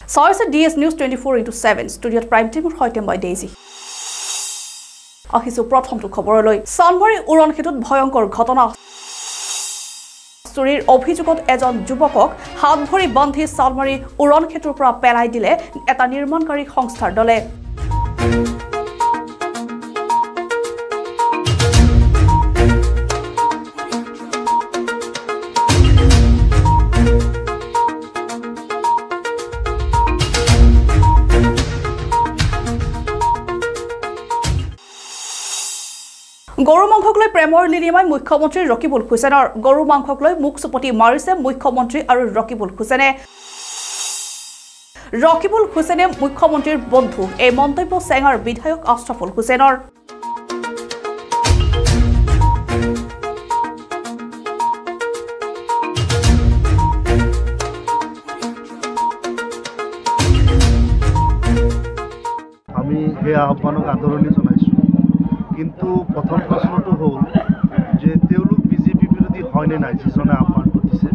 Source DS News 24/7 Studio Prime Time সৈতে মই daisy আহিছো প্ৰথমটো খবৰলৈ চানমাৰী উৰণক্ষেত্ৰত ভয়ংকৰ ঘটনা চুৰিৰ অভিযোগত এজন যুৱকক হাত ভৰি বান্ধি চানমাৰী উৰণক্ষেত্ৰৰ পৰা পেলাই দিলে এটা নিৰ্মাণকাৰী সংস্থাৰ দলে গৰু মাংসক লৈ প্ৰেমৰ লিলিমাই মুখ্যমন্ত্ৰী ৰকিবুল হুছেইনৰ গৰু মাংসক লৈ মুখ চুপতি মাৰিছে মুখ্যমন্ত্ৰী আৰু ৰকিবুল হুছেইনে ৰকিবুল হুছেইনে মুখ্যমন্ত্ৰীৰ বন্ধু এই মন্তব্য চেঙাৰ বিধায়ক আশৰাফুল হুছেইনৰ আমি এই আহ্বানক আদৰণি জনাইছো কিন্তু প্ৰথম প্ৰশ্নটো হ'ল যে তেওঁলোক বিজেপি বিৰোধী হয়নে নাই যিজনে আহ্বান কৰিছে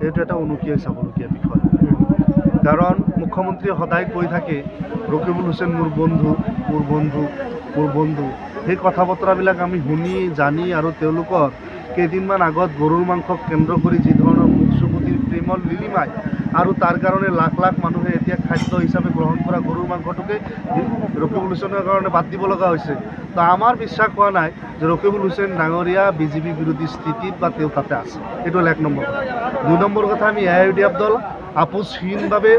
এইটো এটা অনুকীয়াই চাবলগীয়া বিষয় কাৰণ মুখ্যমন্ত্ৰীয়ে সদায় কৈ থাকে ৰকিবুল হুছেইন মোৰ বন্ধু সেই কথা বতৰাবিলাক আমি শুনি জানি আৰু তেওঁলোকৰ কেইদিনমান আগত গৰুৰ মাংসক কেন্দ্ৰ কৰি যি ধৰণৰ মুখ চুপতিৰ প্ৰেমৰ লিলিমাই আৰু তাৰ কাৰণে লাখ লাখ মানুহে এতিয়া খাদ্য হিচাপে গ্ৰহণ কৰা গৰুৰ মাংসটোকে ৰকিবুল হুছেইনৰ কাৰণে বাদ দিব লগা হৈছে তো আমাৰ বিশ্বাস হোৱা নাই যে ৰকিবুল হুছেইন ডাঙৰীয়া বিজেপি বিৰোধী স্থিতিত বা তেওঁ তাতে আছে এইটো হ'ল 1 নম্বৰ কথা 2 নম্বৰ কথা আমি AIUDF দল আপোচহীনভাৱে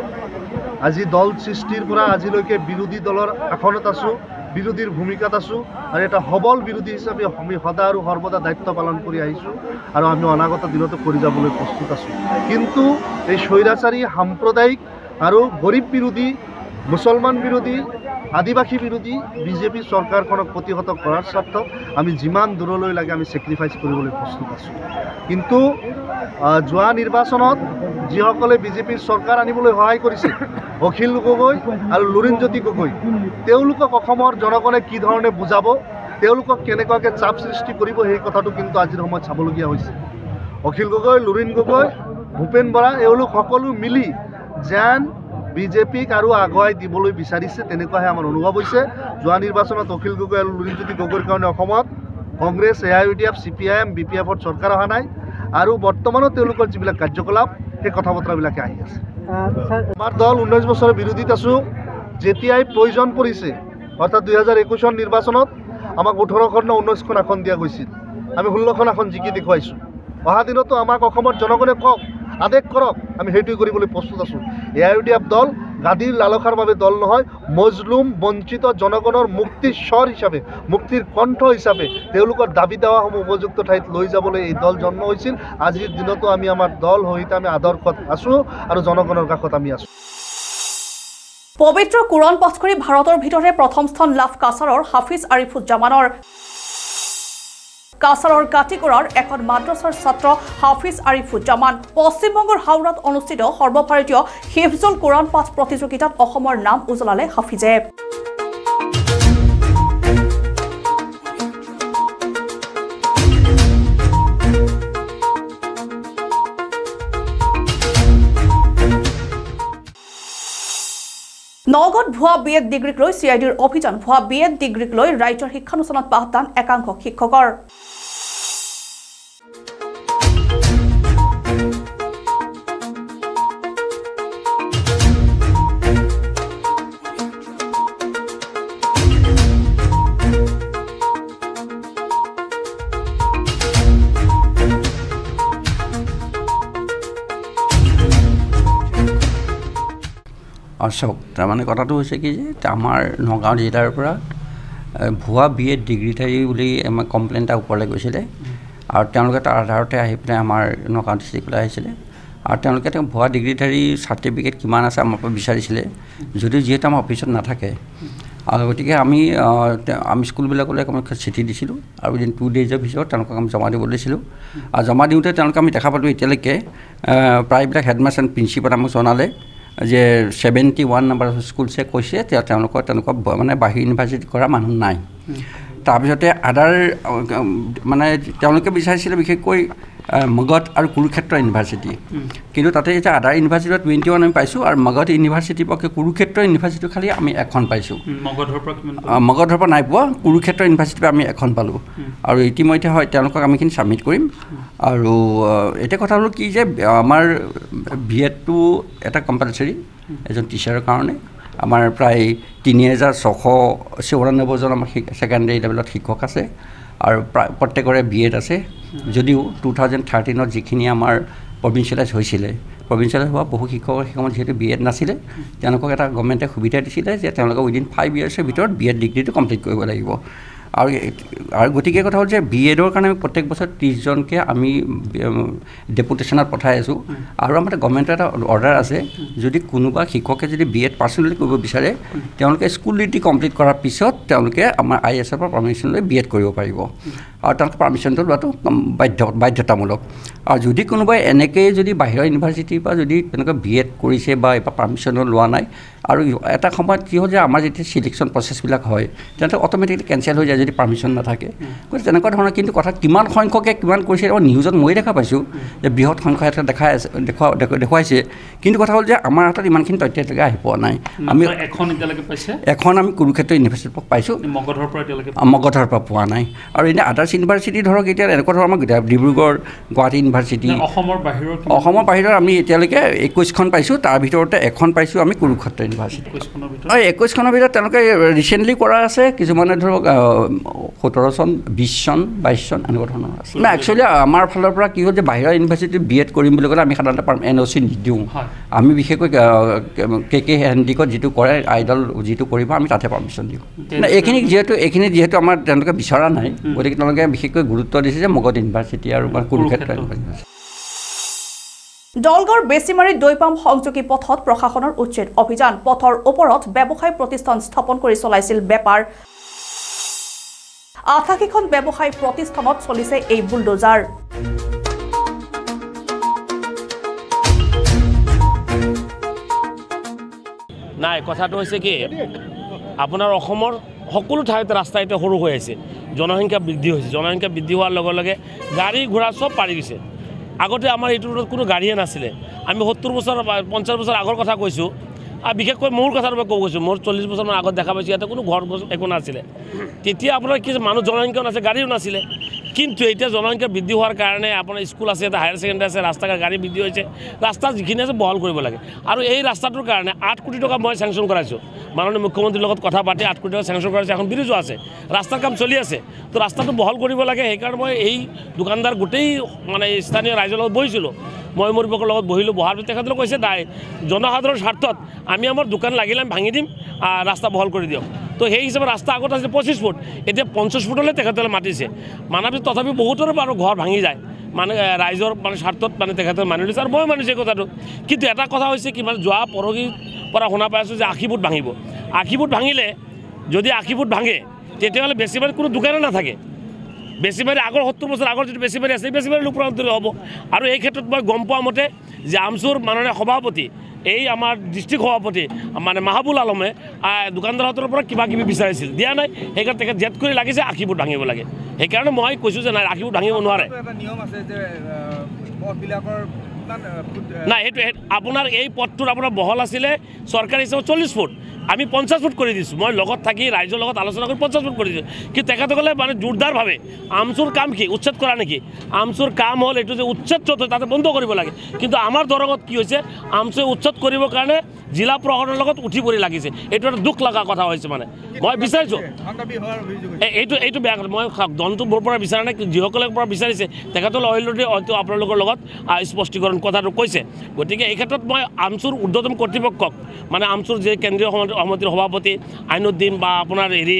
আজি দল সৃষ্টিৰ পৰা আজিলৈকে বিৰোধী দলৰ আসনত আছোঁ বিৰোধীৰ ভূমিকাত আছোঁ আৰু এটা সবল বিৰোধী হিচাপে আমি সদা আৰু সৰ্বদা দায়িত্ব পালন কৰি আহিছোঁ আৰু আমি অনাগত দিনতো কৰি যাবলৈ প্ৰস্তুত আছোঁ কিন্তু এই স্বৈৰাচাৰী সাম্প্ৰদায়িক আৰু গৰীব বিৰোধী মুছলমান বিৰোধী আদিবাসী বিৰোধী বিজেপি চৰকাৰখনক প্ৰতিহত কৰাৰ স্বাৰ্থত আমি যিমান দূৰলৈ লাগে আমি ছেক্ৰিফাইচ কৰিবলৈ প্ৰস্তুত আছোঁ কিন্তু যোৱা নিৰ্বাচনত যিসকলে বিজেপিৰ চৰকাৰ আনিবলৈ সহায় কৰিছে অখিল গগৈ আৰু লুৰিণজ্যোতি গগৈ তেওঁলোকক অসমৰ জনগণে কি ধৰণে বুজাব তেওঁলোকক কেনেকুৱাকৈ চাপ সৃষ্টি কৰিব সেই কথাটো কিন্তু আজিৰ সময়ত চাবলগীয়া হৈছে অখিল গগৈ লুৰিণ গগৈ ভূপেন বৰা এওঁলোক সকলো মিলি যেন বিজেপিক আৰু আগুৱাই দিবলৈ বিচাৰিছে তেনেকুৱাহে আমাৰ অনুভৱ হৈছে যোৱা নিৰ্বাচনত অখিল গগৈ আৰু লুৰিণজ্যোতি গগৈৰ কাৰণে অসমত কংগ্ৰেছ AIUDF CPIM BPFৰ চৰকাৰ অহা নাই আৰু বৰ্তমানো তেওঁলোকৰ যিবিলাক কাৰ্যকলাপ সেই কথা বতৰাবিলাকে আহি আছে আমাৰ দল 19 বছৰৰ বিৰোধীত আছোঁ যেতিয়াই প্ৰয়োজন পৰিছে অৰ্থাৎ 2021 নিৰ্বাচনত আমাক 18খন নে 19খন আসন দিয়া গৈছিল আমি 16খন আসন জিকি দেখুৱাইছোঁ অহা দিনতো আমাক অসমৰ জনগণে কওক আদেশ কৰক আমি সেইটোৱে কৰিবলৈ প্ৰস্তুত আছোঁ AIUDF দল গাদীৰ লালসাৰ বাবে দল নহয় মজলুম বঞ্চিত জনগণৰ মুক্তিৰ স্বৰ হিচাপে মুক্তিৰ কণ্ঠ হিচাপে তেওঁলোকৰ দাবী দাৱাসমূহ উপযুক্ত ঠাইত লৈ যাবলৈ এই দল জন্ম হৈছিল আজিৰ দিনতো আমি আমাৰ দল সহিতে আমি আদৰ্শত আছোঁ আৰু জনগণৰ কাষত আমি আছোঁ পবিত্ৰ কুৰাণ পাঠ কৰি ভাৰতৰ ভিতৰতে প্ৰথম স্থান লাভ কাছাৰৰ হাফিজ আৰিফুজ্জামানৰ কাছাৰৰ কাটিকৰাৰ এখন মাদ্ৰাছাৰ ছাত্ৰ হাফিজ আৰিফুজ্জামান পশ্চিমবংগৰ হাওড়াত অনুষ্ঠিত সৰ্বভাৰতীয় হিফজুল কুৰাণ পাঠ প্ৰতিযোগিতাত অসমৰ নাম উজ্বলালে হাফিজে নগদ ভুৱা BEd ডিগ্ৰীক লৈ CIDৰ অভিযান ভুৱা BEd ডিগ্ৰীক লৈ ৰাজ্যৰ শিক্ষানুষ্ঠানত পাঠদান একাংশ শিক্ষকৰ চাওক তাৰমানে কথাটো হৈছে কি যে আমাৰ নগাঁও জিলাৰ পৰা ভুৱা BEd ডিগ্ৰীধাৰী বুলি আমাৰ কমপ্লেইন এটা ওপৰলৈ গৈছিলে আৰু তেওঁলোকে তাৰ আধাৰতে আহি পেলাই আমাৰ নগাঁও ডিষ্ট্ৰিক্টলৈ আহিছিলে আৰু তেওঁলোকে তেওঁ ভুৱা ডিগ্ৰীধাৰী চাৰ্টিফিকেট কিমান আছে আমাৰ পৰা বিচাৰিছিলে যদিও যিহেতু আমাৰ অফিচত নাথাকে আৰু গতিকে আমি স্কুলবিলাকলৈ আমি চিঠি দিছিলোঁ আৰু উইদিন 2 ডেইজৰ ভিতৰত তেওঁলোকক আমি জমা দিব দিছিলোঁ আৰু জমা দিওঁতে তেওঁলোকে আমি দেখা পালোঁ এতিয়ালৈকে প্ৰায়বিলাক হেডমাষ্টাৰ এণ্ড প্ৰিন্সিপাল আমাক জনালে যে 71 নম্বৰ স্কুলছে কৈছে তেওঁলোকৰ মানে বাহিৰ ইউনিভাৰ্চিটি কৰা মানুহ নাই তাৰপিছতে আদাৰ মানে তেওঁলোকে বিচাৰিছিলে বিশেষকৈ মগধ আৰু কুৰুক্ষেত্ৰ ইউনিভাৰ্চিটি কিন্তু তাতে এতিয়া আদাৰ ইউনিভাৰ্চিটিত 21 আমি পাইছোঁ আৰু মগধ ইউনিভাৰ্চিটিৰ পক্ষে কুৰুক্ষেত্ৰ ইউনিভাৰ্চিটি খালি আমি এখন পাইছোঁ মগধৰ পৰা নাই পোৱা কুৰুক্ষেত্ৰ ইউনিভাৰ্চিটিৰ পৰা আমি এখন পালোঁ আৰু ইতিমধ্যে হয় তেওঁলোকক আমি এইখিনি ছাবমিট কৰিম আৰু এতিয়া কথা হ'ল কি যে আমাৰ BEdটো এটা কম্পালচৰি এজন টিচাৰৰ কাৰণে আমাৰ প্ৰায় 3694 জন আমাৰ ছেকেণ্ডেৰী লেভেলত শিক্ষক আছে আৰু প্ৰত্যেকৰে BEd আছে যদিও 2013ত যিখিনি আমাৰ প্ৰভিঞ্চিয়েলাইজ হৈছিলে প্ৰভিঞ্চিয়েলাইজ হোৱা বহু শিক্ষকৰ সেইসময়ত যিহেতু BEd নাছিলে তেওঁলোকক এটা গভৰ্ণমেণ্টে সুবিধা দিছিলে যে তেওঁলোকে উইদিন 5 ইয়াৰ্ছৰ ভিতৰত BEd ডিগ্ৰীটো কমপ্লিট কৰিব লাগিব আৰু গতিকে কথা হ'ল যে BEdৰ কাৰণে আমি প্ৰত্যেক বছৰ 30 জনকৈ আমি ডেপুটেশ্যনত পঠাই আছোঁ আৰু আমাৰ গভৰ্ণমেণ্টৰ এটা অৰ্ডাৰ আছে যদি কোনোবা শিক্ষকে যদি BEd পাৰ্চনেলি কৰিব বিচাৰে তেওঁলোকে স্কুল ডিগ্ৰী কমপ্লিট কৰাৰ পিছত তেওঁলোকে আমাৰ ISৰ পৰা পাৰ্মিশ্যন লৈ BEd কৰিব পাৰিব আৰু তেওঁলোকে পাৰ্মিশ্যনটো লোৱাটো বাধ্যতামূলক আৰু যদি কোনোবাই এনেকৈ যদি বাহিৰৰ ইউনিভাৰ্চিটিৰ পৰা যদি তেনেকৈ BEd কৰিছে বা এইবাৰ পাৰ্মিশ্যনো লোৱা নাই আৰু এটা সময়ত কি হ'ল যে আমাৰ যেতিয়া ছিলেকশ্যন প্ৰচেছবিলাক হয় তেন্তে অট'মেটিকলি কেঞ্চেল হৈ যায় যদি পাৰ্মিশ্যন নাথাকে গতিকে তেনেকুৱা ধৰণৰ কিন্তু কথা কিমান সংখ্যকে কিমান কৰিছে মই নিউজত মই দেখা পাইছোঁ যে বৃহৎ সংখ্যা এটা দেখুৱাইছে কিন্তু কথা হ'ল যে আমাৰ হাতত ইমানখিনি তথ্য এতিয়ালৈকে আহি পোৱা নাই আমি এখন আমি কুৰুক্ষেত্ৰ ইউনিভাৰ্চিটিৰ পৰা পাইছোঁ মগধৰ পৰা পোৱা নাই আৰু এনে আদাৰ্ছ ইউনিভাৰ্চিটি ধৰক এতিয়া এনেকুৱা ধৰণৰ আমাৰ ডিব্ৰুগড় গুৱাহাটী ইউনিভাৰ্চিটি অসমৰ বাহিৰৰ আমি এতিয়ালৈকে 21খন পাইছোঁ তাৰ ভিতৰতে এখন পাইছোঁ আমি কুৰুক্ষেত্ৰ ইউনিভাৰ্চিটি 21খনৰ ভিতৰত তেওঁলোকে ৰিচেণ্টলি কৰা আছে কিছুমানে ধৰক 17 চন 20 চন 22 চন এনেকুৱা ধৰণৰ আছে না একচুৱেলি আমাৰ ফালৰ পৰা কি হ'ল যে বাহিৰৰ ইউনিভাৰ্চিটিত BEd কৰিম বুলি ক'লে আমি সাধাৰণতে NOC নিদিওঁ আমি বিশেষকৈ KK হেণ্ডিকত যিটো কৰে আইডল যিটো কৰিব আমি তাতে পাৰ্মিশ্যন দিওঁ না এইখিনি যিহেতু আমাৰ তেওঁলোকে বিচৰা নাই গতিকে তেওঁলোকে বিশেষকৈ গুৰুত্ব দিছে যে মগধ ইউনিভাৰ্চিটি আৰু কুৰুক্ষেত্ৰ ইউনিভাৰ্চিটি দলগড় বেছিমাৰী দৈপাম সংযোগী পথত প্ৰশাসনৰ উচ্ছেদ অভিযান পথৰ ওপৰত ব্যৱসায় প্ৰতিষ্ঠান স্থাপন কৰি চলাইছিল বেপাৰ 88খন ব্যৱসায় প্ৰতিষ্ঠানত চলিছে এই বুলডোজাৰ নাই কথাটো হৈছে কি আপোনাৰ অসমৰ সকলো ঠাইতে ৰাস্তা এতিয়া সৰু হৈ আছে জনসংখ্যা বৃদ্ধি হৈছে জনসংখ্যা বৃদ্ধি হোৱাৰ লগে লগে গাড়ী ঘোঁৰা চব পাৰি গৈছে আগতে আমাৰ এইটো ৰোডত কোনো গাড়ীয়ে নাছিলে আমি 70 বছৰ 50 বছৰ আগৰ কথা কৈছোঁ আৰু বিশেষকৈ মোৰ কথাৰ পৰা ক'ব গৈছোঁ মোৰ 40 বছৰমান আগত দেখা পাইছোঁ ইয়াতে কোনো ঘৰ একো নাছিলে তেতিয়া আপোনাৰ কি মানুহ জনসংখ্যাও নাছিলে গাড়ীও নাছিলে কিন্তু এতিয়া জনসংখ্যা বৃদ্ধি হোৱাৰ কাৰণে আপোনাৰ স্কুল আছে এটা হায়াৰ ছেকেণ্ডেৰী আছে ৰাস্তা ঘাট গাড়ী বৃদ্ধি হৈছে ৰাস্তা যিখিনি আছে বহল কৰিব লাগে আৰু এই ৰাস্তাটোৰ কাৰণে 8 কোটি টকা মই চেংচন কৰাইছোঁ মাননীয় মুখ্যমন্ত্ৰীৰ লগত কথা পাতি 8 কোটি টকা চেংচন কৰাইছে এখন ব্ৰিজো আছে ৰাস্তাৰ কাম চলি আছে তো ৰাস্তাটো বহল কৰিব লাগে সেইকাৰণে মই এই দোকানদাৰ গোটেই মানে স্থানীয় ৰাইজৰ লগত বহিছিলোঁ মই মোৰ লগত বহিলোঁ বহাৰ পিছত তেখেতলোকে কৈছে নাই জনসাধাৰণৰ স্বাৰ্থত আমি আমাৰ দোকান লাগিলে আমি ভাঙি দিম ৰাস্তা বহল কৰি দিয়ক তো সেই হিচাপে ৰাস্তা আগত আছিল 25 ফুট এতিয়া 50 ফুটলৈ তেখেতসকলে মাতিছে মানাৰ পিছত তথাপি বহুতৰ বাৰু ঘৰ ভাঙি যায় মানে ৰাইজৰ মানে স্বাৰ্থত মানে তেখেতসকলে মানি লৈছে আৰু মই মানিছোঁ এই কথাটো কিন্তু এটা কথা হৈছে কি মানে যোৱা পৰহিৰ পৰা শুনা পাই আছোঁ যে 80 ফুট ভাঙিব 80 ফুট ভাঙিলে যদি 80 ফুট ভাঙে তেতিয়াহ'লে বেছিভাগ কোনো দোকানে নাথাকে বেছিভাগ আগৰ 70 বছৰ আগৰ যিটো বেছিভাগ আছে বেছিভাগ লোক ৰূপান্তৰিত হ'ব আৰু এই ক্ষেত্ৰত মই গম পোৱা মতে যে আমচুৰ মাননীয় সভাপতি এই আমাৰ ডিষ্ট্ৰিক্ট সভাপতি মানে মাহবুল আলমে দোকানদাৰহঁতৰ পৰা কিবা কিবি বিচাৰিছিল দিয়া নাই সেইকাৰণে তেখেত জেদ কৰি লাগিছে 80 ফুট ভাঙিব লাগে সেইকাৰণে মই কৈছোঁ যে নাই 80 ফুট ভাঙিব নোৱাৰে নাই এইটো আপোনাৰ এই পথটোৰ আপোনাৰ বহল আছিলে চৰকাৰী হিচাপত 40 ফুট আমি 50 ফুট কৰি দিছোঁ মই লগত থাকি ৰাইজৰ লগত আলোচনা কৰি 50 ফুট কৰি দিছোঁ কিন্তু তেখেতসকলে মানে জোৰদাৰভাৱে আমচুৰ কাম কি উচ্ছেদ কৰা নেকি আমচুৰ কাম হ'ল এইটো যে উচ্ছেদ তাতে বন্ধ কৰিব লাগে কিন্তু আমাৰ দৰঙত কি হৈছে আমচুৱে উচ্ছেদ কৰিবৰ কাৰণে জিলা প্ৰশাসনৰ লগত উঠি পৰি লাগিছে এইটো এটা দুখ লগা কথা হৈছে মানে মই বিচাৰিছোঁ এইটো বেয়া কথা মই দলটোৰ পৰা বিচৰা নাই যিসকলৰ পৰা বিচাৰিছে তেখেতসকলে অলৰেডি হয়তো আপোনালোকৰ লগত স্পষ্টীকৰণ কথাটো কৈছে গতিকে এই ক্ষেত্ৰত মই আমচুৰ ঊৰ্ধ্বতম কৰ্তৃপক্ষক মানে আমচুৰ যে কেন্দ্ৰীয় সমিতিৰ সভাপতি আইনুদ্দিন বা আপোনাৰ হেৰি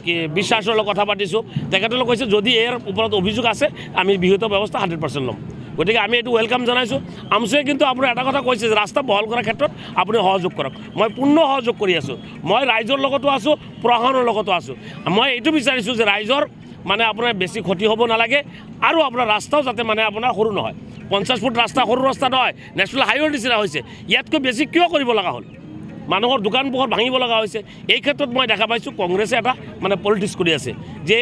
কি বিশ্বাসৰ লগত কথা পাতিছোঁ তেখেতসকলে কৈছে যদি ইয়াৰ ওপৰত অভিযোগ আছে আমি বিহিত ব্যৱস্থা 100% ল'ম গতিকে আমি এইটো ৱেলকাম জনাইছোঁ আমচুৱে কিন্তু আপোনাৰ এটা কথা কৈছে যে ৰাস্তা বহল কৰাৰ ক্ষেত্ৰত আপুনি সহযোগ কৰক মই পূৰ্ণ সহযোগ কৰি আছোঁ মই ৰাইজৰ লগতো আছোঁ প্ৰশাসনৰ লগতো আছোঁ মই এইটো বিচাৰিছোঁ যে ৰাইজৰ মানে আপোনাৰ বেছি ক্ষতি হ'ব নালাগে আৰু আপোনাৰ ৰাস্তাও যাতে মানে আপোনাৰ সৰু নহয় 50 ফুট ৰাস্তা সৰু ৰাস্তা নহয় নেশ্যনেল হাইৱেৰ নিচিনা হৈছে ইয়াতকৈ বেছি কিয় কৰিব লগা হ'ল মানুহৰ দোকান পোহৰ ভাঙিব লগা হৈছে এই ক্ষেত্ৰত মই দেখা পাইছোঁ কংগ্ৰেছে এটা মানে পলিটিক্স কৰি আছে যে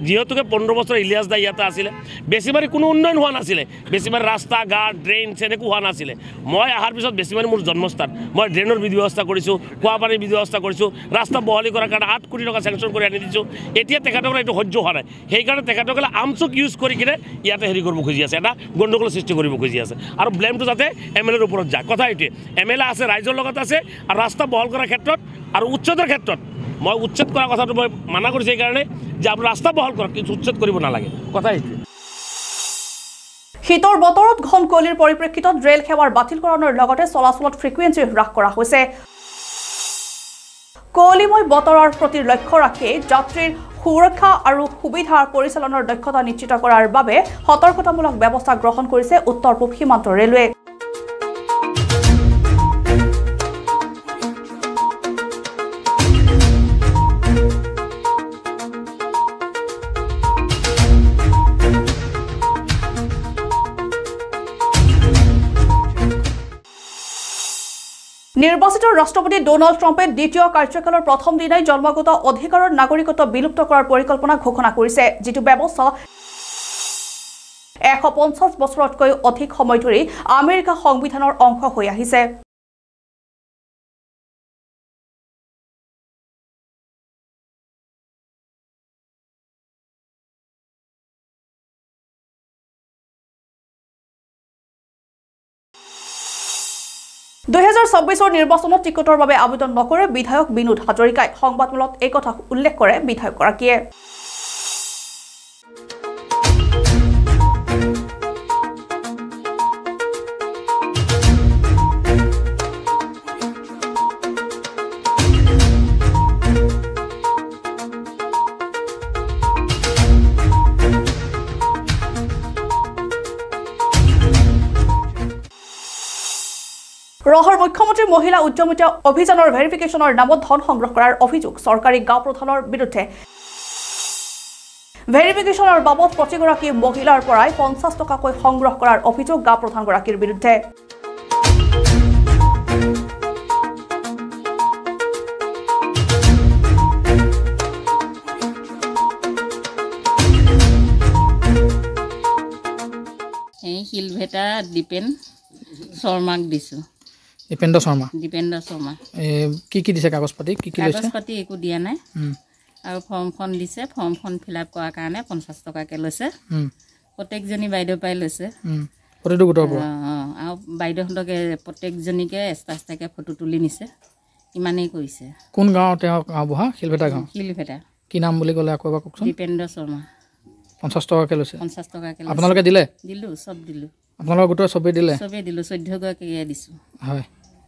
যিহেতুকে 15 বছৰ ইলিয়াছ দা ইয়াতে আছিলে বেছিমাৰি কোনো উন্নয়ন হোৱা নাছিলে বেছিমাৰি ৰাস্তা ঘাট ড্ৰেইন তেনেকো হোৱা নাছিলে মই অহাৰ পিছত বেছিমাৰি মোৰ জন্মস্থান মই ড্ৰেইনৰ ব্যৱস্থা কৰিছোঁ খোৱা পানীৰ ব্যৱস্থা কৰিছোঁ ৰাস্তা বহলি কৰাৰ কাৰণে 8 কোটি টকা চেংচন কৰি আনি দিছোঁ এতিয়া তেখেতসকলে এইটো সহ্য হোৱা নাই সেইকাৰণে তেখেতসকলে আমচুক ইউজ কৰি কিনে ইয়াতে হেৰি কৰিব খুজি আছে এটা গণ্ডগোল সৃষ্টি কৰিব খুজি আছে আৰু ব্লেমটো যাতে MLAৰ ওপৰত যায় কথা এইটোৱে MLA আছে ৰাইজৰ লগত আছে আৰু ৰাস্তা বহল কৰাৰ ক্ষেত্ৰত আৰু উচ্ছেদৰ ক্ষেত্ৰত মই উচ্ছেদ কৰাৰ কথাটো মই মানা কৰিছোঁ এইকাৰণে যে আপুনি ৰাস্তা বহল কৰক কিন্তু উচ্ছেদ কৰিব নালাগে কথা এইটোৱে শীতৰ বতৰত ঘন কুঁৱলীৰ পৰিপ্ৰেক্ষিতত ৰেল সেৱাৰ বাতিলকৰণৰ লগতে চলাচলত ফ্ৰিকুৱেন্সি হ্ৰাস কৰা হৈছে কুঁৱলীময় বতৰৰ প্ৰতি লক্ষ্য ৰাখি যাত্ৰীৰ সুৰক্ষা আৰু সুবিধাৰ পৰিচালনাৰ দক্ষতা নিশ্চিত কৰাৰ বাবে সতৰ্কতামূলক ব্যৱস্থা গ্ৰহণ কৰিছে উত্তৰ পূব সীমান্ত ৰেলৱে নিৰ্বাচিত ৰাষ্ট্ৰপতি ডোনাল্ড ট্ৰাম্পে দ্বিতীয় কাৰ্যকালৰ প্ৰথম দিনাই জন্মগত অধিকাৰৰ নাগৰিকত্ব বিলুপ্ত কৰাৰ পৰিকল্পনা ঘোষণা কৰিছে যিটো ব্যৱস্থা 150 বছৰতকৈ অধিক সময় ধৰি আমেৰিকা সংবিধানৰ অংশ হৈ আহিছে (2024) নিৰ্বাচনত টিকটৰ বাবে আবেদন নকৰে বিধায়ক বিনোদ হাজৰিকাই সংবাদমেলত এই কথা উল্লেখ কৰে বিধায়কগৰাকীয়ে ৰহৰ মুখ্যমন্ত্ৰী মহিলা উদ্যমিতা অভিযানৰ ভেৰিফিকেশ্যনৰ নামত ধন সংগ্ৰহ কৰাৰ অভিযোগ চৰকাৰী গাঁও প্ৰধানৰ বিৰুদ্ধে ভেৰিফিকেশ্যনৰ বাবদ প্ৰতিগৰাকী মহিলাৰ পৰাই 50 টকাকৈ সংগ্ৰহ কৰাৰ অভিযোগ গাঁও প্ৰধানগৰাকীৰ বিৰুদ্ধে এই শিলভেটা দীপেন শৰ্মাক দিছোঁ দীপেন্দ্ৰ শৰ্মা কি দিছে কাগজ পাতি কাগজ পাতি একো দিয়া নাই আৰু ফৰ্মখন দিছে ফৰ্মখন ফিলআপ কৰাৰ কাৰণে 50 টকাকৈ লৈছে প্ৰত্যেকজনী বাইদেউ পাই লৈছে প্ৰতিটো গোটৰ পৰা আৰু বাইদেউহঁতকে প্ৰত্যেকজনীকে এষ্টাকে ফটো তুলি নিছে ইমানেই কৰিছে কোন গাঁও তেওঁ গাঁও বহা শিলভেটা কি নাম বুলি ক'লে আকৌ এবাৰ কওকচোন দীপেন্দ্ৰ শৰ্মা 50 টকাকৈ লৈছে 50 টকাকৈ আপোনালোকে দিলে চব দিলোঁ আপোনালোকৰ গোটৰ চবেই দিলে 14 গৰাকীয়ে দিছোঁ হয়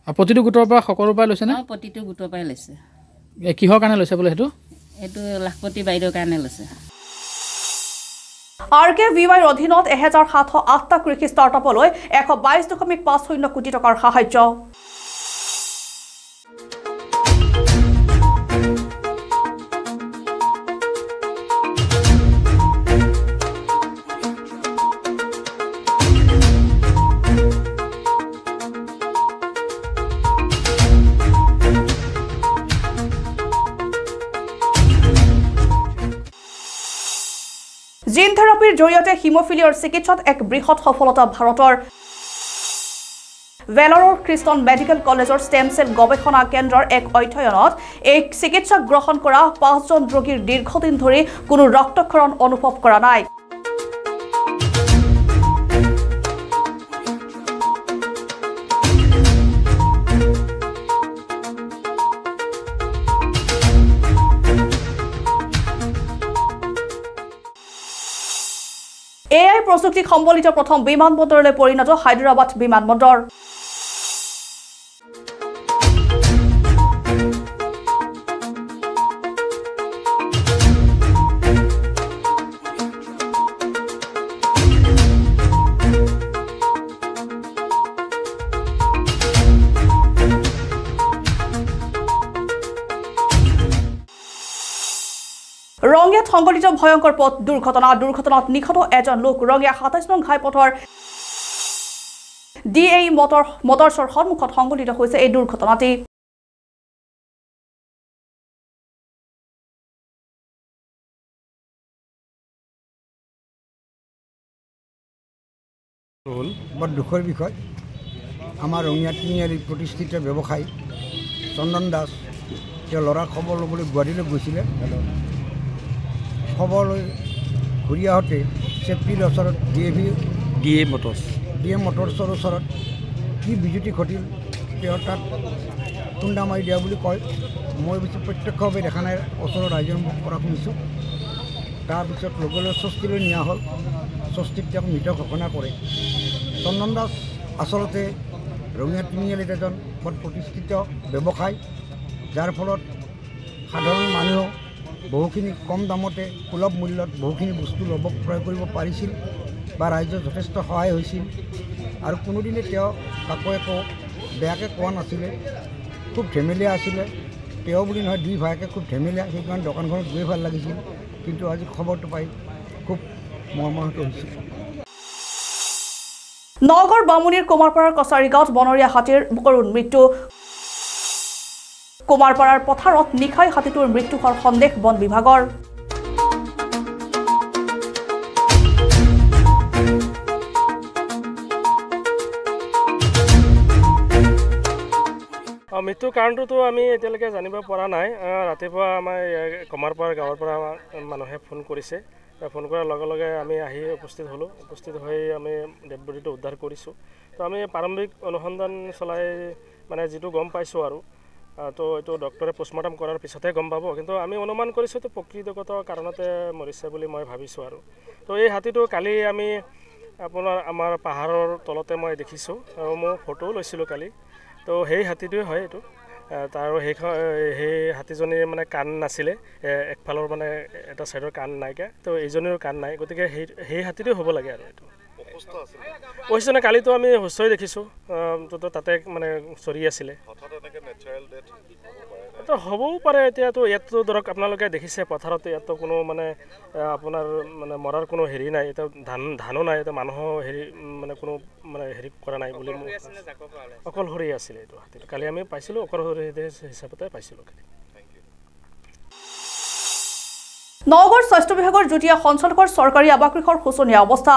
আৰু প্ৰতিটো গোটৰ পৰা সকলোৰ পৰা লৈছে নে প্ৰতিটো গোটৰ পৰাই লৈছে কিহৰ কাৰণে লৈছে বোলে এইটো লাখপতি বাইদেউৰ কাৰণে লৈছে RKVYৰ অধীনত 1708টা কৃষি ষ্টাৰ্টআপলৈ 122.50 কোটি টকাৰ সাহায্য জিন থেৰাপিৰ জৰিয়তে হিমোফিলিয়াৰ চিকিৎসাত এক বৃহৎ সফলতা ভাৰতৰ ভেলৰৰ ক্ৰিষ্টন মেডিকেল কলেজৰ ষ্টেম সেল গৱেষণা কেন্দ্ৰৰ এক অধ্যয়নত এই চিকিৎসা গ্ৰহণ কৰা 5জন ৰোগীৰ দীৰ্ঘদিন ধৰি কোনো ৰক্তক্ষৰণ অনুভৱ কৰা নাই AI প্ৰযুক্তি সম্বলিত প্ৰথম বিমানবন্দৰলৈ পৰিণত হায়দৰাবাদ বিমানবন্দৰ ৰঙিয়াত সংঘটিত ভয়ংকৰ পথ দুৰ্ঘটনাত নিখত এজন লোক ৰঙিয়া 27 নং ঘাইপথৰ DAE মটৰছৰ সন্মুখত সংঘটিত হৈছে এই দুৰ্ঘটনাটি বৰ দুখৰ বিষয় আমাৰ ৰঙিয়া তিনিআলিৰ প্ৰতিষ্ঠিত ব্যৱসায়ী চন্দন দাস তেওঁ ল'ৰাৰ খবৰ ল'বলৈ গুৱাহাটীলৈ গৈছিলে খবৰ লৈ ঘূৰি আহোঁতে চেফটিৰ ওচৰত ডি এ মটৰ্ছৰ ওচৰত কি বিজুতি ঘটিল তেওঁ তাত খুন্দা মাৰি দিয়া বুলি কয় মই বেছি প্ৰত্যক্ষভাৱে দেখা নাই ওচৰৰ ৰাইজৰ মুখ পৰা শুনিছোঁ তাৰপিছত লগে লগে ষষ্ঠীলৈ নিয়া হ'ল ষষ্ঠীত তেওঁক মৃত ঘোষণা কৰে চন্দন দাস আচলতে ৰঙিয়া তিনিআলিত এজন বৰ প্ৰতিষ্ঠিত ব্যৱসায় যাৰ ফলত সাধাৰণ মানুহেও বহুখিনি কম দামতে সুলভ মূল্যত বহুখিনি বস্তু ল'ব ক্ৰয় কৰিব পাৰিছিল বা ৰাইজৰ যথেষ্ট সহায় হৈছিল আৰু কোনোদিনে তেওঁ কাকো একো বেয়াকৈ কোৱা নাছিলে খুব ধেমেলীয়া আছিলে তেওঁ বুলি নহয় দুই ভাইকে খুব ধেমেলীয়া সেইকাৰণে দোকানখনত গৈ ভাল লাগিছিল কিন্তু আজি খবৰটো পাই খুব মৰ্মাহত হৈছিল নগৰ বামুণীৰ কুমাৰপাৰাৰ কছাৰী গাঁৱত বনৰীয়া হাতীৰ কৰুণ মৃত্যু কুমাৰপাৰাৰ পথাৰত নিশাই হাতীটোৰ মৃত্যু হোৱাৰ সন্দেহ বন বিভাগৰ মৃত্যুৰ কাৰণটোতো আমি এতিয়ালৈকে জানিব পৰা নাই ৰাতিপুৱা আমাৰ কুমাৰপাৰা গাঁৱৰ পৰা মানুহে ফোন কৰিছে ফোন কৰাৰ লগে লগে আমি আহি উপস্থিত হ'লোঁ উপস্থিত হৈ আমি ডেড বডিটো উদ্ধাৰ কৰিছোঁ তো আমি প্ৰাৰম্ভিক অনুসন্ধান চলাই মানে যিটো গম পাইছোঁ আৰু তো এইটো ডক্টৰে পোষ্টমৰ্টম কৰাৰ পিছতহে গম পাব কিন্তু আমি অনুমান কৰিছোঁ তো প্ৰকৃতিগত কাৰণতে মৰিছে বুলি মই ভাবিছোঁ আৰু তো এই হাতীটো কালি আমি আপোনাৰ আমাৰ পাহাৰৰ তলতে মই দেখিছোঁ আৰু মই ফটোও লৈছিলোঁ কালি তো সেই হাতীটোৱে হয় এইটো তাৰ সেই হাতীজনীৰ মানে কাণ নাছিলে একফালৰ মানে এটা ছাইডৰ কাণ নাইকিয়া তো এইজনীৰো কাণ নাই গতিকে সেই হাতীটোৱে হ'ব লাগে আৰু এইটো অৱশ্যে নে কালিতো আমি সুস্থই দেখিছোঁ তো তাতে মানে চৰি আছিলে তো হ'বও পাৰে এতিয়াতো ইয়াততো ধৰক আপোনালোকে দেখিছে পথাৰত ইয়াততো কোনো মানে আপোনাৰ মানে মৰাৰ কোনো হেৰি নাই এতিয়া ধানো নাই এতিয়া মানুহো হেৰি মানে কোনো মানে হেৰি কৰা নাই বুলি অকলশৰে আছিলে এইটো হাতীটো কালি আমি পাইছিলোঁ অকলশৰে হিচাপতে পাইছিলোঁ কালি নগৰ স্বাস্থ্য বিভাগৰ যুটীয়া সঞ্চালকৰ চৰকাৰী আৱাসগৃহৰ শোচনীয় অৱস্থা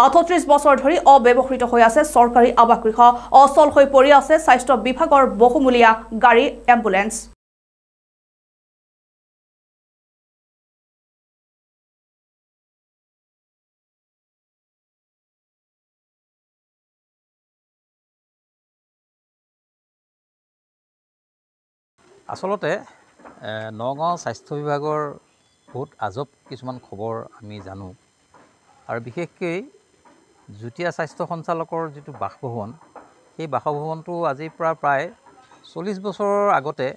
38 বছৰ ধৰি অব্যৱহৃত হৈ আছে চৰকাৰী আৱাসগৃহ অচল হৈ পৰি আছে স্বাস্থ্য বিভাগৰ বহুমূলীয়া গাড়ী এম্বুলেন্স আচলতে নগাঁও স্বাস্থ্য বিভাগৰ বহুত আজব কিছুমান খবৰ আমি জানো আৰু বিশেষকৈ যুটীয়া স্বাস্থ্য সঞ্চালকৰ যিটো বাসভৱন সেই বাসভৱনটো আজিৰ পৰা প্ৰায় 40 বছৰৰ আগতে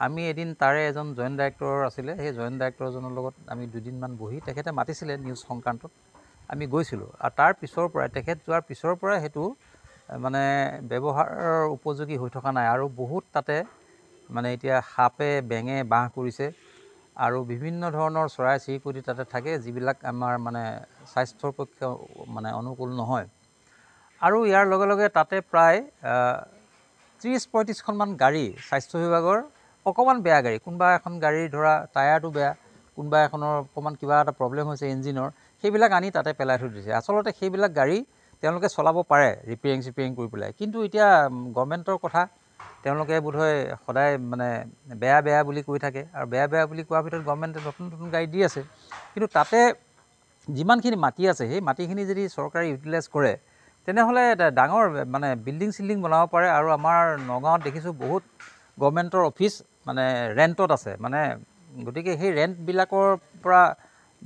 আমি এদিন তাৰে এজন জইণ্ট ডাইৰেক্টৰ আছিলে সেই জইণ্ট ডাইৰেক্টৰজনৰ লগত আমি দুদিনমান বহি তেখেতে মাতিছিলে নিউজ সংক্ৰান্তত আমি গৈছিলোঁ আৰু তাৰ পিছৰ পৰাই তেখেত যোৱাৰ পিছৰ পৰাই সেইটো মানে ব্যৱহাৰৰ উপযোগী হৈ থকা নাই আৰু বহুত তাতে মানে এতিয়া সাপে বেঙে বাহ কৰিছে আৰু বিভিন্ন ধৰণৰ চৰাই চিৰিকটি তাতে থাকে যিবিলাক আমাৰ মানে স্বাস্থ্যৰ পক্ষে মানে অনুকূল নহয় আৰু ইয়াৰ লগে লগে তাতে প্ৰায় 30-35খনমান গাড়ী স্বাস্থ্য বিভাগৰ অকণমান বেয়া গাড়ী কোনোবা এখন গাড়ীৰ ধৰা টায়াৰটো বেয়া কোনোবা এখনৰ অকণমান কিবা এটা প্ৰব্লেম হৈছে ইঞ্জিনৰ সেইবিলাক আনি তাতে পেলাই থৈ দিছে আচলতে সেইবিলাক গাড়ী তেওঁলোকে চলাব পাৰে ৰিপেয়াৰিং কৰি পেলাই কিন্তু এতিয়া গভৰ্ণমেণ্টৰ কথা তেওঁলোকে বোধহয় সদায় মানে বেয়া বুলি কৈ থাকে আৰু বেয়া বুলি কোৱাৰ ভিতৰত গভৰ্ণমেণ্টে নতুন গাড়ী দি আছে কিন্তু তাতে যিমানখিনি মাটি আছে সেই মাটিখিনি যদি চৰকাৰে ইউটিলাইজ কৰে তেনেহ'লে ডাঙৰ মানে বিল্ডিং বনাব পাৰে আৰু আমাৰ নগাঁৱত দেখিছোঁ বহুত গভৰ্ণমেণ্টৰ অফিচ মানে ৰেণ্টত আছে মানে গতিকে সেই ৰেণ্টবিলাকৰ পৰা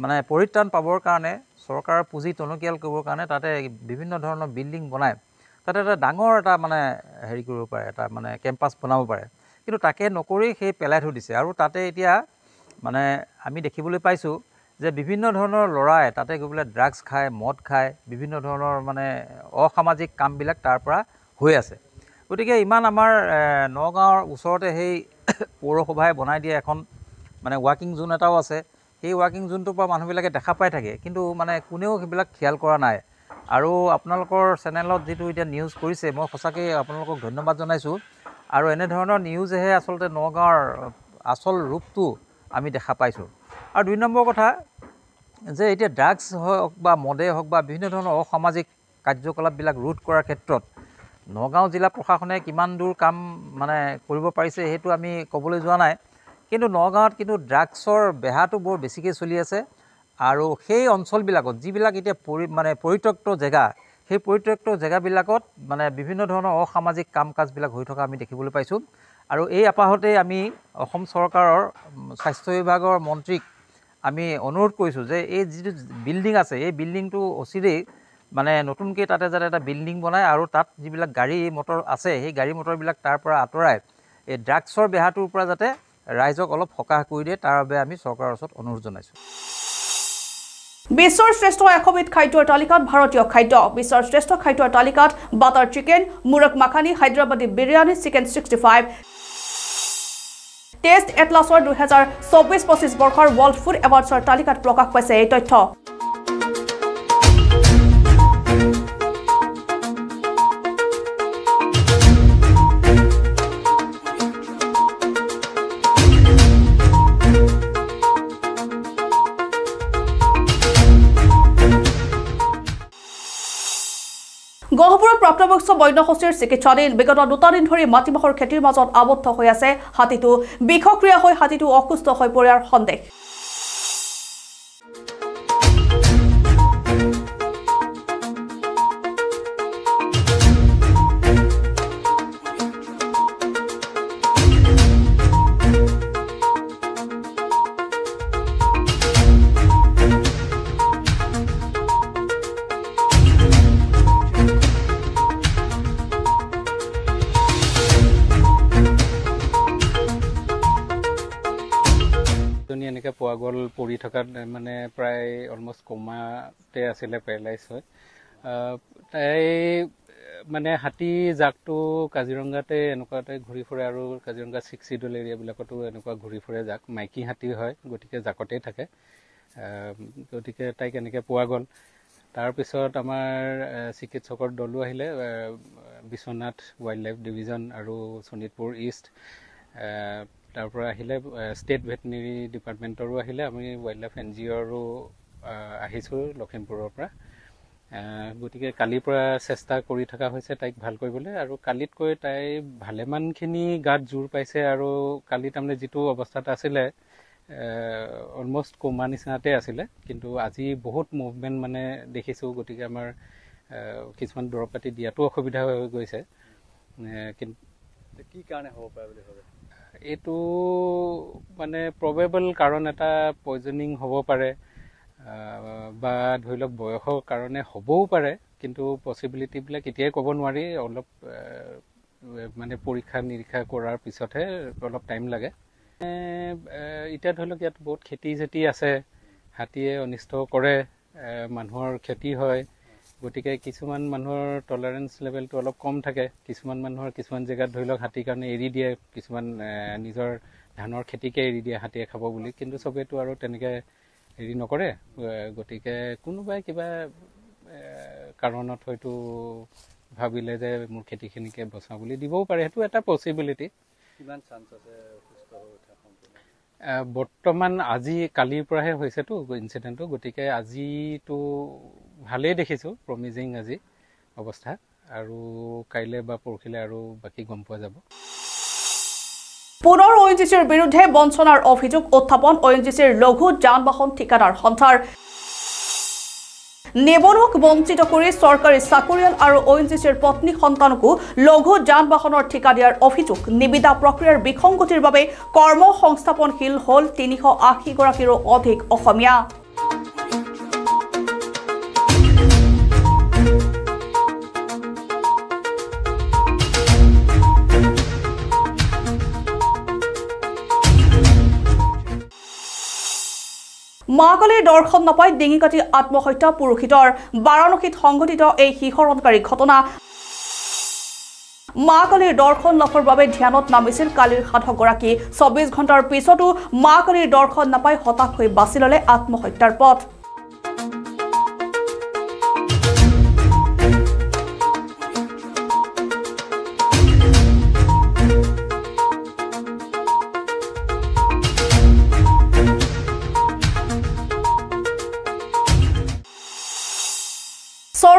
মানে পৰিত্ৰাণ পাবৰ কাৰণে চৰকাৰৰ পুঁজি টনকিয়াল কৰিবৰ কাৰণে তাতে বিভিন্ন ধৰণৰ বিল্ডিং বনায় তাতে এটা ডাঙৰ এটা মানে হেৰি কৰিব পাৰে এটা মানে কেম্পাছ বনাব পাৰে কিন্তু তাকে নকৰি সেই পেলাই থৈ দিছে আৰু তাতে এতিয়া মানে আমি দেখিবলৈ পাইছোঁ যে বিভিন্ন ধৰণৰ ল'ৰাই তাতে গৈ পেলাই ড্ৰাগছ খায় মদ খায় বিভিন্ন ধৰণৰ মানে অসামাজিক কামবিলাক তাৰ পৰা হৈ আছে গতিকে ইমান আমাৰ নগাঁৱৰ ওচৰতে সেই পৌৰসভাই বনাই দিয়া এখন মানে ৱাকিং জোন এটাও আছে সেই ৱাকিং জোনটোৰ পৰা মানুহবিলাকে দেখা পাই থাকে কিন্তু মানে কোনেও সেইবিলাক খিয়াল কৰা নাই আৰু আপোনালোকৰ চেনেলত যিটো এতিয়া নিউজ কৰিছে মই সঁচাকৈ আপোনালোকক ধন্যবাদ জনাইছোঁ আৰু এনেধৰণৰ নিউজেহে আচলতে নগাঁৱৰ আচল ৰূপটো আমি দেখা পাইছোঁ আৰু 2 নম্বৰ কথা যে এতিয়া ড্ৰাগছ হওক বা মদে হওক বা বিভিন্ন ধৰণৰ অসামাজিক কাৰ্যকলাপবিলাক ৰোধ কৰাৰ ক্ষেত্ৰত নগাঁও জিলা প্ৰশাসনে কিমান দূৰ কাম মানে কৰিব পাৰিছে সেইটো আমি ক'বলৈ যোৱা নাই কিন্তু নগাঁৱত কিন্তু ড্ৰাগছৰ বেহাটো বৰ বেছিকৈ চলি আছে আৰু সেই অঞ্চলবিলাকত যিবিলাক এতিয়া পৰিত্যক্ত জেগা সেই পৰিত্যক্ত জেগাবিলাকত মানে বিভিন্ন ধৰণৰ অসামাজিক কাম কাজবিলাক হৈ থকা আমি দেখিবলৈ পাইছোঁ আৰু এই আপাহতে আমি অসম চৰকাৰৰ স্বাস্থ্য বিভাগৰ মন্ত্ৰীক আমি অনুৰোধ কৰিছোঁ যে এই যিটো বিল্ডিং আছে এই বিল্ডিংটো অচিৰেই মানে নতুনকৈ তাতে যাতে এটা বিল্ডিং বনায় আৰু তাত যিবিলাক গাড়ী মটৰ আছে সেই গাড়ী মটৰবিলাক তাৰ পৰা আঁতৰাই এই ড্ৰাগছৰ বেহাটোৰ পৰা যাতে ৰাইজক অলপ সকাহ কৰি দিয়ে তাৰ বাবে আমি চৰকাৰৰ ওচৰত অনুৰোধ জনাইছোঁ বিশ্বৰ শ্ৰেষ্ঠ 100বিধ খাদ্যৰ তালিকাত ভাৰতীয় খাদ্য বিশ্বৰ শ্ৰেষ্ঠ খাদ্যৰ তালিকাত butter chicken murgh makhani Hyderabadi biryani chicken 65 Taste এটলাছৰ 2024-25 বৰ্ষৰ ৱৰ্ল্ড ফুড এৱাৰ্ডছৰ তালিকাত প্ৰকাশ পাইছে এই তথ্য গহপুৰত প্ৰাপ্তবয়স্ক বন্যহস্তীৰ চিকিৎসাধীন বিগত 2 দিন ধৰি মাটিমাহৰ খেতিৰ মাজত আবদ্ধ হৈ আছে হাতীটো বিষক্ৰিয়া হৈ হাতীটো অসুস্থ হৈ পৰাৰ সন্দেহ এনেকৈ পোৱা গ'ল পৰি থকাত মানে প্ৰায় অলমষ্ট কোমাতে আছিলে পেৰালাইজ হৈ তাই মানে হাতী জাকটো কাজিৰঙাতে এনেকুৱাতে ঘূৰি ফুৰে আৰু কাজিৰঙা 6 চিডুল এৰিয়াবিলাকতো এনেকুৱা ঘূৰি ফুৰে জাক মাইকী হাতী হয় গতিকে জাকতেই থাকে গতিকে তাইক এনেকৈ পোৱা গ'ল তাৰপিছত আমাৰ চিকিৎসকৰ দলো আহিলে বিশ্বনাথ ৱাইল্ড লাইফ ডিভিজন আৰু শোণিতপুৰ ইষ্ট তাৰ পৰা আহিলে ষ্টেট ভেটেনেৰী ডিপাৰ্টমেণ্টৰো আহিলে আমি ৱাইল্ড লাইফ NGOৰো আহিছোঁ লখিমপুৰৰ পৰা গতিকে কালিৰ পৰা চেষ্টা কৰি থকা হৈছে তাইক ভাল কৰিবলৈ আৰু কালিতকৈ তাই ভালেমানখিনি গাত জোৰ পাইছে আৰু কালি তাৰমানে যিটো অৱস্থাত আছিলে অলমষ্ট কোমা নিচিনাতে আছিলে কিন্তু আজি বহুত মুভমেণ্ট মানে দেখিছোঁ গতিকে আমাৰ কিছুমান দৰৱ পাতি দিয়াতো অসুবিধা হৈ গৈছে কিন্তু কি কাৰণে হ'ব পাৰে বুলি ভাবে এইটো মানে প্ৰবেবল কাৰণ এটা পয়জনিং হ'ব পাৰে বা ধৰি লওক বয়সৰ কাৰণে হ'বও পাৰে কিন্তু পচিবিলিটিবিলাক এতিয়াই ক'ব নোৱাৰি অলপ মানে পৰীক্ষা নিৰীক্ষা কৰাৰ পিছতহে অলপ টাইম লাগে এতিয়া ধৰি লওক ইয়াত বহুত খেতি আছে হাতীয়ে অনিষ্ট কৰে মানুহৰ ক্ষতি হয় গতিকে কিছুমান মানুহৰ টলাৰেঞ্চ লেভেলটো অলপ কম থাকে কিছুমান মানুহৰ কিছুমান জেগাত ধৰি লওক হাতীৰ কাৰণে এৰি দিয়ে কিছুমান নিজৰ ধানৰ খেতিকে এৰি দিয়ে হাতীয়ে খাব বুলি কিন্তু চবেইতো আৰু তেনেকৈ হেৰি নকৰে গতিকে কোনোবাই কিবা কাৰণত হয়তো ভাবিলে যে মোৰ খেতিখিনিকে বচাওঁ বুলি দিবও পাৰে সেইটো এটা পচিবিলিটি কিমান চান্স আছে সুস্থ হৈ উঠা সম্পূৰ্ণ বৰ্তমান আজি কালিৰ পৰাহে হৈছেতো ইনচিডেণ্টটো গতিকে আজিতো ভালেই দেখিছোঁ প্ৰমিজিং আজি অৱস্থা আৰু কাইলৈ বা পৰহিলৈ আৰু বাকী গম পোৱা যাব পুনৰ ONGCৰ বিৰুদ্ধে বঞ্চনাৰ অভিযোগ উত্থাপন ONGCৰ লঘু যান বাহন ঠিকাদাৰ সন্থাৰ নিবনুৱাক বঞ্চিত কৰি চৰকাৰী চাকৰিয়াল আৰু ONGCৰ পত্নী সন্তানকো লঘু যান বাহনৰ ঠিকা দিয়াৰ অভিযোগ নিবিদা প্ৰক্ৰিয়াৰ বিসংগতিৰ বাবে কৰ্ম সংস্থাপনশীল হ'ল 380 গৰাকীৰো অধিক অসমীয়া মাকালিৰ দৰ্শন নাপাই ডিঙি কাটি আত্মহত্যা পুৰুষিতৰ বাৰাণসীত সংঘটিত এই শিহৰণকাৰী ঘটনা মাকালিৰ দৰ্শন লাভৰ বাবে ধ্যানত নামিছিল কালিৰ সাধকগৰাকী 24 ঘণ্টাৰ পিছতো মাকালিৰ দৰ্শন নাপাই হতাশ হৈ বাছি ল'লে আত্মহত্যাৰ পথ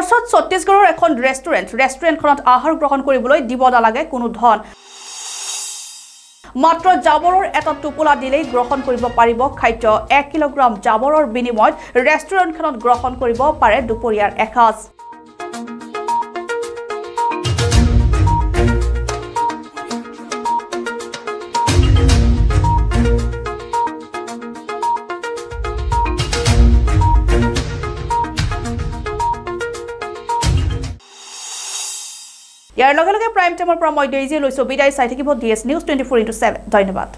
কৰ্চত ছত্তীশগড়ৰ এখন ৰেষ্টুৰেণ্টখনত আহাৰ গ্ৰহণ কৰিবলৈ দিব নালাগে কোনো ধন মাত্ৰ জাবৰৰ এটা টোপোলা দিলেই গ্ৰহণ কৰিব পাৰিব খাদ্য 1 কিলোগ্ৰাম জাবৰৰ বিনিময়ত ৰেষ্টুৰেণ্টখনত গ্ৰহণ কৰিব পাৰে দুপৰীয়াৰ এসাঁজ ইয়াৰ লগে লগে প্ৰাইম টাইমৰ পৰা মই ডেইজি লৈছো বিদায় চাই থাকিব DS News 24/7 ধন্যবাদ